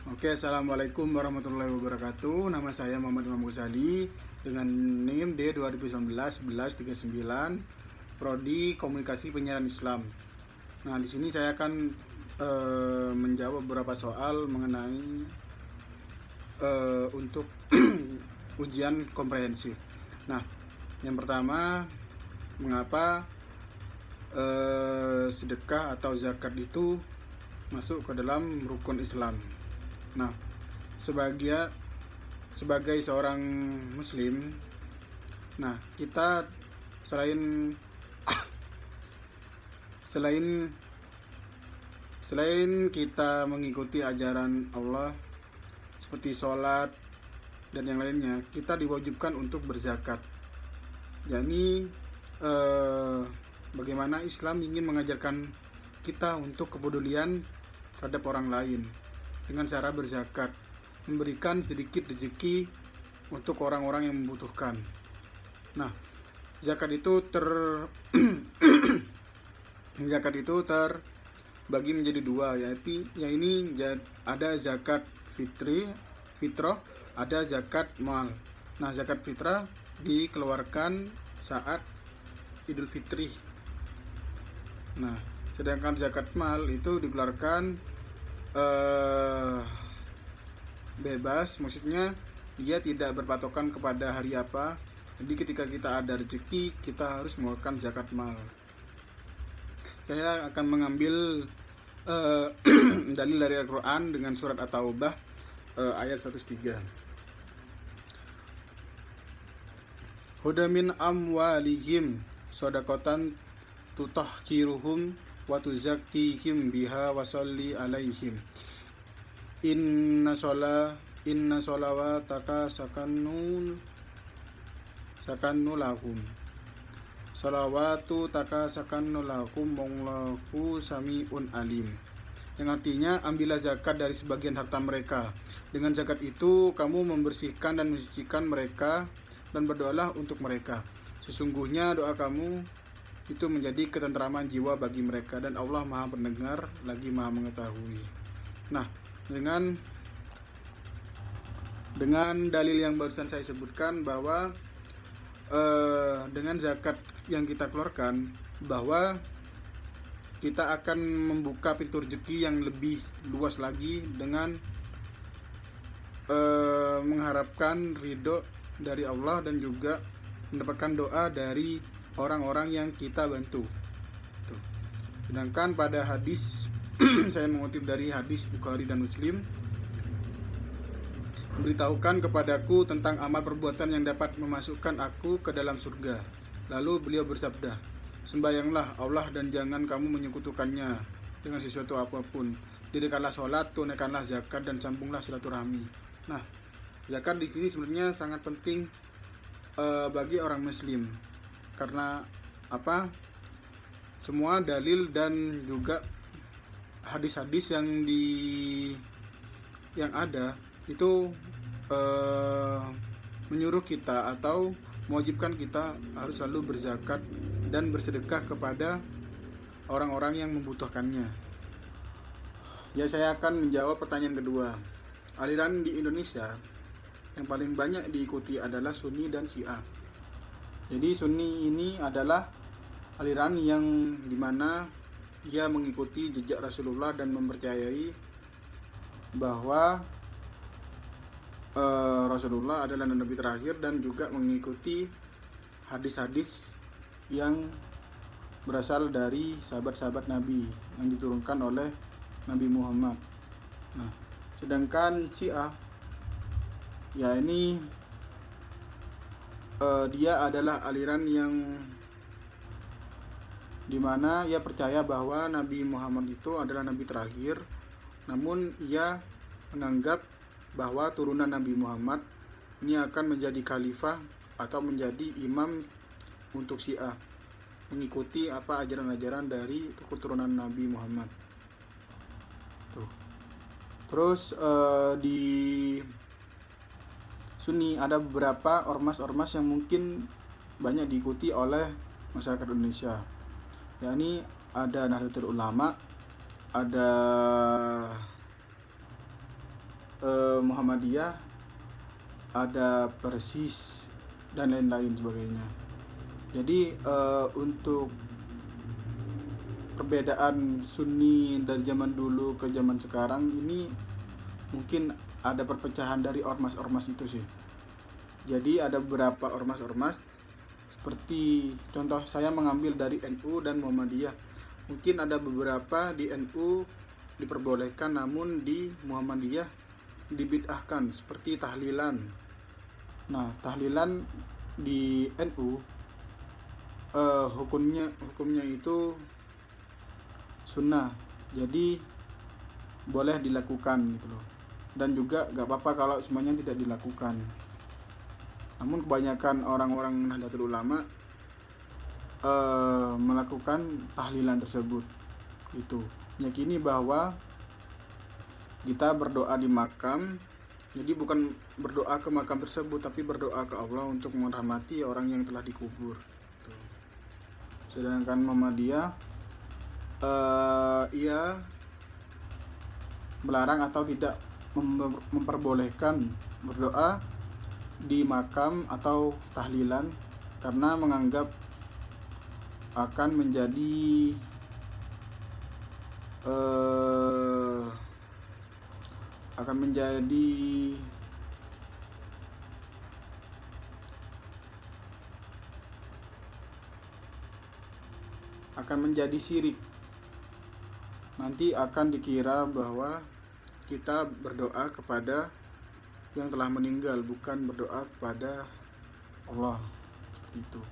Oke, assalamualaikum warahmatullahi wabarakatuh. Nama saya Muhammad Imam Ghazali dengan NIM D 2019 1139, Prodi Komunikasi Penyiaran Islam. Nah, di sini saya akan menjawab beberapa soal mengenai untuk ujian komprehensif. Nah, yang pertama, mengapa sedekah atau zakat itu masuk ke dalam rukun Islam? Nah, sebagai seorang muslim, nah kita selain selain selain kita mengikuti ajaran Allah seperti sholat dan yang lainnya, kita diwajibkan untuk berzakat. Jadi bagaimana Islam ingin mengajarkan kita untuk kepedulian terhadap orang lain dengan cara berzakat, memberikan sedikit rezeki untuk orang-orang yang membutuhkan. Nah, zakat itu terbagi menjadi dua, yaitu ada zakat fitrah, ada zakat mal. Nah, zakat fitrah dikeluarkan saat Idul Fitri. Nah, sedangkan zakat mal itu dikeluarkan bebas, maksudnya dia tidak berpatokan kepada hari apa. Jadi ketika kita ada rezeki, kita harus mengeluarkan zakat mal. Saya akan mengambil dalil dari Al-Quran dengan surat At-Taubah ayat 103. Hudamin amwalihim sodakotan tutahkiruhum wa tuzakkihim biha wa sholli alaihim inna sholawataka sakannul lahum sholawatu taka sakannul lahum wallahu sami'un alim, yang artinya ambillah zakat dari sebagian harta mereka. Dengan zakat itu kamu membersihkan dan mensucikan mereka, dan berdoalah untuk mereka. Sesungguhnya doa kamu itu menjadi ketentraman jiwa bagi mereka, dan Allah Maha Pendengar lagi Maha Mengetahui. Nah, dengan dalil yang barusan saya sebutkan bahwa dengan zakat yang kita keluarkan, bahwa kita akan membuka pintu rezeki yang lebih luas lagi dengan mengharapkan ridho dari Allah dan juga mendapatkan doa dari orang-orang yang kita bantu. Tuh. Sedangkan pada hadis saya mengutip dari hadis Bukhari dan Muslim, beritahukan kepadaku tentang amal perbuatan yang dapat memasukkan aku ke dalam surga. Lalu beliau bersabda, sembahyanglah Allah dan jangan kamu menyekutukannya dengan sesuatu apapun. Dirikanlah sholat, tunaikanlah zakat, dan sambunglah silaturahmi. Nah, zakat di sini sebenarnya sangat penting bagi orang Muslim. Karena apa? Semua dalil dan juga hadis-hadis yang ada itu menyuruh kita atau mewajibkan kita harus selalu berzakat dan bersedekah kepada orang-orang yang membutuhkannya. Ya, saya akan menjawab pertanyaan kedua. Aliran di Indonesia yang paling banyak diikuti adalah Sunni dan Syiah. Jadi Sunni ini adalah aliran yang dimana ia mengikuti jejak Rasulullah dan mempercayai bahwa Rasulullah adalah nabi terakhir, dan juga mengikuti hadis-hadis yang berasal dari sahabat-sahabat Nabi yang diturunkan oleh Nabi Muhammad. Nah, sedangkan Syiah, ya ini dia adalah aliran yang dimana ia percaya bahwa Nabi Muhammad itu adalah nabi terakhir, namun ia menganggap bahwa turunan Nabi Muhammad ini akan menjadi khalifah atau menjadi imam untuk Syiah, mengikuti apa ajaran-ajaran dari keturunan Nabi Muhammad. Tuh. Terus di Sunni ada beberapa ormas-ormas yang mungkin banyak diikuti oleh masyarakat Indonesia. Yakni ada Nahdlatul Ulama, ada Muhammadiyah ada Persis dan lain-lain sebagainya. Jadi untuk perbedaan Sunni dari zaman dulu ke zaman sekarang ini mungkin ada perpecahan dari ormas-ormas itu sih. Jadi ada beberapa ormas-ormas seperti contoh saya mengambil dari NU dan Muhammadiyah. Mungkin ada beberapa di NU diperbolehkan, namun di Muhammadiyah dibid'ahkan seperti tahlilan. Nah, tahlilan di NU hukumnya itu sunnah, jadi boleh dilakukan gitu loh. Dan juga gak apa-apa kalau semuanya tidak dilakukan. Namun kebanyakan orang-orang Nahdlatul Ulama melakukan tahlilan tersebut. Itu meyakini bahwa kita berdoa di makam, jadi bukan berdoa ke makam tersebut, tapi berdoa ke Allah untuk merahmati orang yang telah dikubur. Sedangkan Muhammadiyah ia melarang atau tidak memperbolehkan berdoa di makam atau tahlilan karena menganggap akan menjadi syirik. Nanti akan dikira bahwa kita berdoa kepada yang telah meninggal, bukan berdoa kepada Allah. Seperti itu.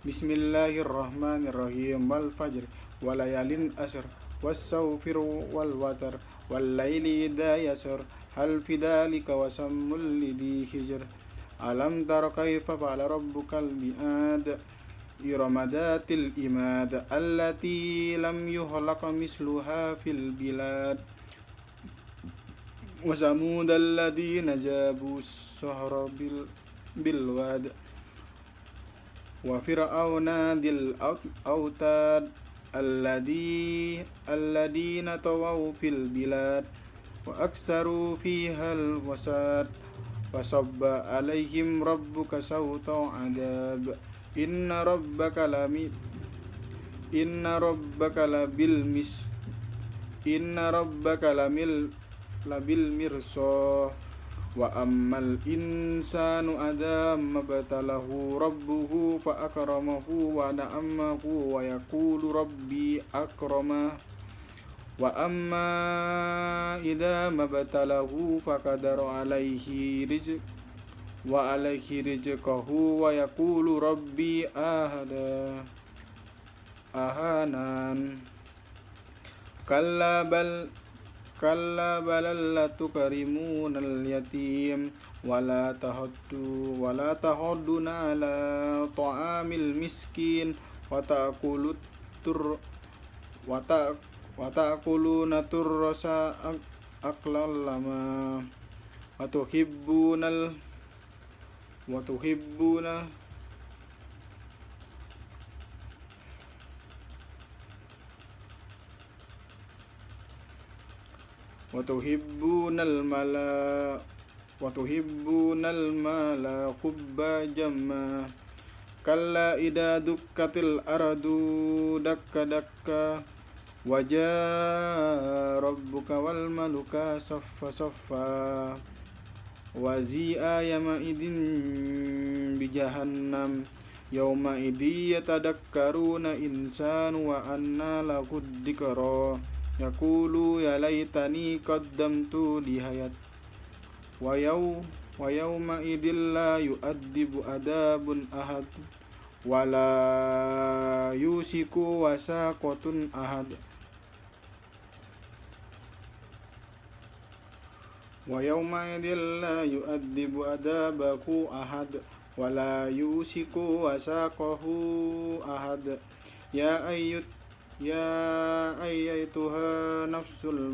Bismillahirrahmanirrahim. Wal fajr walayalin asr was-sawfir wal watar wal laili idza yasr hal fi dzalika wasammul lidhi hijr alam tara kaifa fa'ala rabbukal mi'ad irama dhatil imad allati lam yuhlaq misluha fil bilad wa samud alladhina jabu as-sahra bil wad wa fir'auna dil autad alladina tawaw fil bilad wa aksaru fiha al-wasad wa sabba alaihim rabbuka sawta adab inna rabbaka labil mirsa wa ammal insanu adza mabtalahu rabbuhu fa akramahu wa na'amahu wa yaqulu rabbi akrama wa amma idza mabtalahu faqadara alaihi rizqahu wa yaqulu rabbi ahanan kalla bal la tukrimunal yatim wala tahadduna ala ta'amil miskin wa ta'kuluna turrasa aqlal lama wa tuhibbuna mala hubba jamma kalla idza dukkatil ardu dakka dakka wajaa rabbuka wal maluka saffa saffa wazi'a yama idin bi jahannam yawma idhi yatadakkaruna insanu wa anna lahu dzikra yaqulu ya laitani qaddamtu li hayat wa yawma idil la yu'addibu adabun ahad wa la yusiku wasaqatun ahad wa yawma idil la yu'addibu adabahu ahad wa la yusiku wasaqahu ahad ya ayyatuha nafsul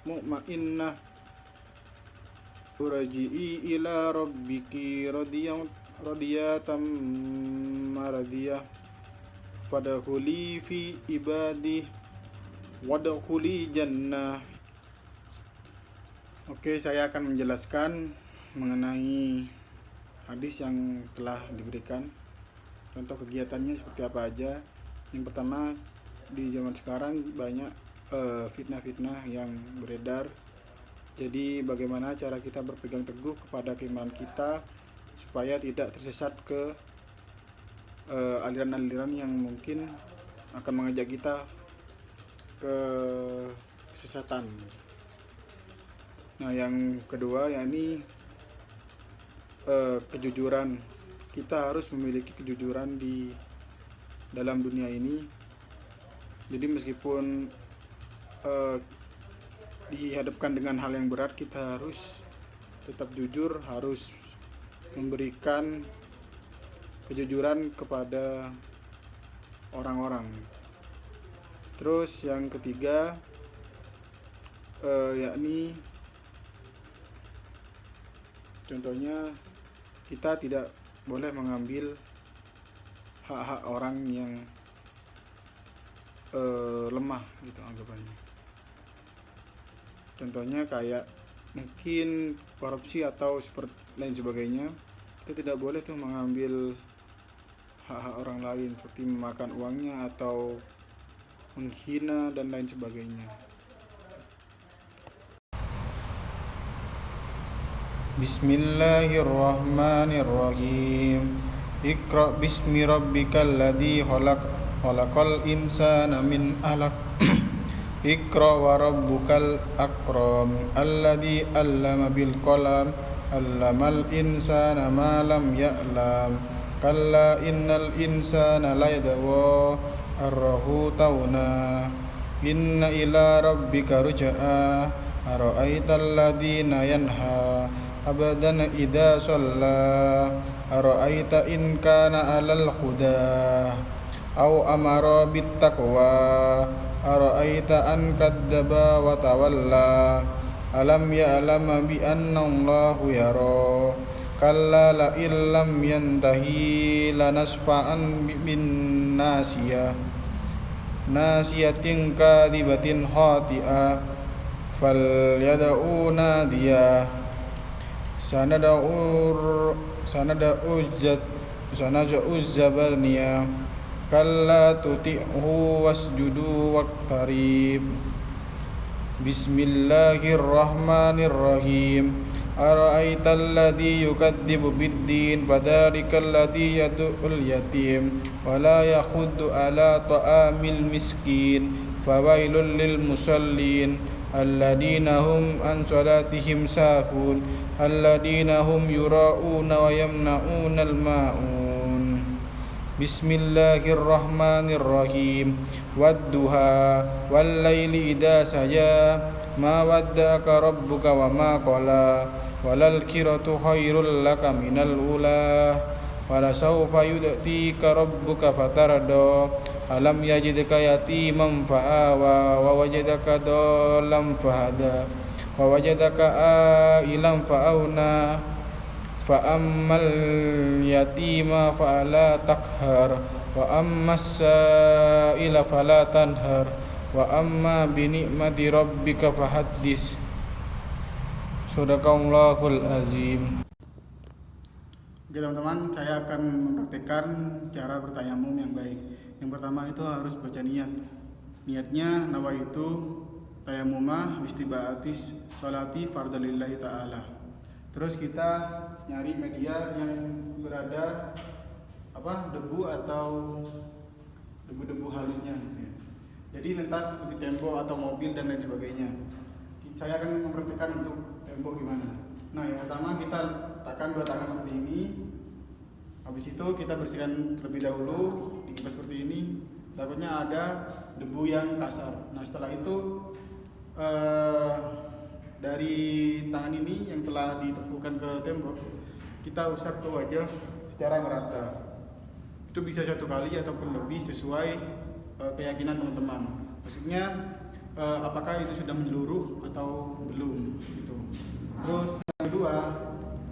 mu'mainnah urji'i ila rabbiki radiyatan maradiyah fadkhuli fi ibadi wadkhuli jannah. Oke, saya akan menjelaskan mengenai hadis yang telah diberikan. Contoh kegiatannya seperti apa aja. Yang pertama, di zaman sekarang banyak fitnah-fitnah yang beredar. Jadi bagaimana cara kita berpegang teguh kepada keimanan kita supaya tidak tersesat ke aliran-aliran yang mungkin akan mengajak kita ke kesesatan. Nah, yang kedua yakni kejujuran. Kita harus memiliki kejujuran di dalam dunia ini. Jadi meskipun dihadapkan dengan hal yang berat, kita harus tetap jujur, harus memberikan kejujuran kepada orang-orang. Terus yang ketiga yakni contohnya kita tidak boleh mengambil hak-hak orang yang lemah gitu anggapannya. Contohnya kayak mungkin korupsi atau seperti lain sebagainya. Kita tidak boleh tuh mengambil hak-hak orang lain seperti memakan uangnya atau menghina dan lain sebagainya. Bismillahirrahmanirrahim. Iqra bismi rabbikal ladzi khalaq, khalaqal insana min 'alaq. Iqra wa rabbukal akram, alladzi 'allama bil qalam, 'allamal insana ma lam ya'lam. Kalla innal insana layadgha arrahu tauna. Inna ila rabbika ruj'a. Ara'aital ladzina yanha abadan idza shalla. Ara'aita in kana 'alal huda aw amara bit taqwa. Ara'aita an kadzdzaba wa tawalla. Alam ya'lam bi anna Allahu yara. Kalla la illam yantahi lanasfa'an bin nasiyah nasiyatin kadzibatin khati'ah falyad'u nadiyah sanad'u zabaniyah kalla tuti'hu wasjudu waqtarib. Bismillahirrahmanirrahim. Ara'aital ladzi yukadzibu biddin fadzalikal ladzi yad'ul yatim wa la yakhuddu ala ta'amil miskin fawailul lil musallin alladzina hum an salatihim sahun alladzina hum yura'una wa yamna'unal ma'un. Bismillahirrahmanirrahim. Wadduha wal laili idza saja ma wadda'aka rabbuka wa ma qala walal kiratu khairul laka minal ula wala sawfa yu'tika rabbuka fatarda. Alam yajidka yatiman fa'awa wa wajadaka dhallan fahada wa wajadaka ailan fa'auna fa'ammal yatima fa'ala takhar wa ammas sa'ila fala tanhar wa amma bi ni'mati rabbika fahaddis. Sadaqallahul azim. Oke teman-teman, saya akan mempraktikkan cara bertayamum yang baik. Yang pertama itu harus baca niat. Niatnya nawaitu tayamumah istibaatis sholati fardalillahi ta'ala. Terus kita nyari media yang berada debu atau debu-debu halusnya. Jadi lentar seperti tembok atau mobil dan lain sebagainya. Saya akan mempraktikkan untuk tembok gimana. Nah, yang pertama kita letakkan dua tangan seperti ini. Habis itu kita bersihkan terlebih dahulu, dikipas seperti ini. Takutnya ada debu yang kasar. Nah, setelah itu dari tangan ini yang telah ditepukan ke tembok, kita usap ke wajah secara merata. Itu bisa 1 kali ataupun lebih sesuai keyakinan teman-teman. Maksudnya apakah itu sudah menyeluruh atau belum gitu. Terus yang kedua,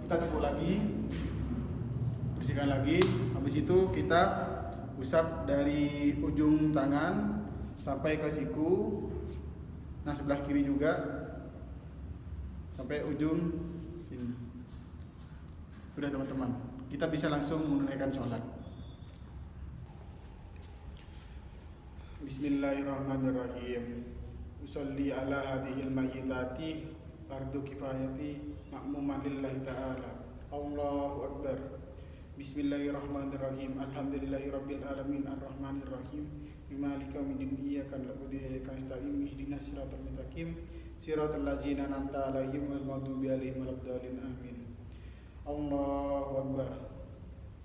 kita tepuk lagi, bersihkan lagi. Habis itu kita usap dari ujung tangan sampai ke siku. Nah, sebelah kiri juga. sampai ujung sini. Udah teman-teman, kita bisa langsung menunaikan sholat. Bismillahirrahmanirrahim. Usolli ala hadhil mayyitati fardu kifayati ma'muman lillahi ta'ala. Allahu akbar. Bismillahirrahmanirrahim. Alhamdulillahirabbil alamin arrahmanirrahim. Maliki yaumiddin iyyaka na'budu wa iyyaka nasta'in ihdinas siratal mustaqim siratal ladzina an'amta 'alaihim ghairil maghdubi 'alaihim waladdallin amin. Allahu akbar.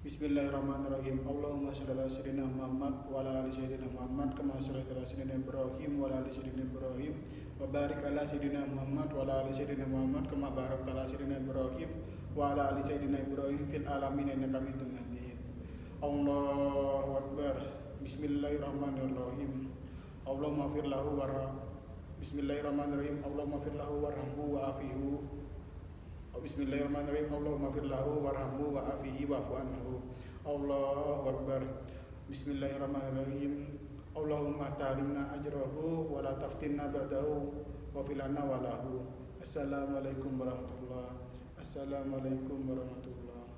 Bismillahirrahmanirrahim. Allahumma shalli ala sayyidina Muhammad wa ala ali sayyidina Muhammad kama shallaita ala sayyidina Ibrahim wa ala ali sayyidina Ibrahim wa barik ala sayyidina Muhammad wa ala ali sayyidina Muhammad kama barakta ala sayyidina Ibrahim wa ala ali sayyidina Ibrahim fil alamin innaka Hamidum Majid. Allahu akbar. Bismillahirrahmanirrahim. Allahumma fir lahu Bismillahirrahmanirrahim. Allahumma fir lahu warhamhu wa'afihu. Bismillahirrahmanirrahim. Allahumma fir lahu warhamhu wa'afihi wa'fu anhu. Allahu akbar. Bismillahirrahmanirrahim. Allahumma tarimna ajrahu wa la taftinna ba'dahu wa filana walahu. Assalamualaikum warahmatullahi. Assalamualaikum warahmatullahi.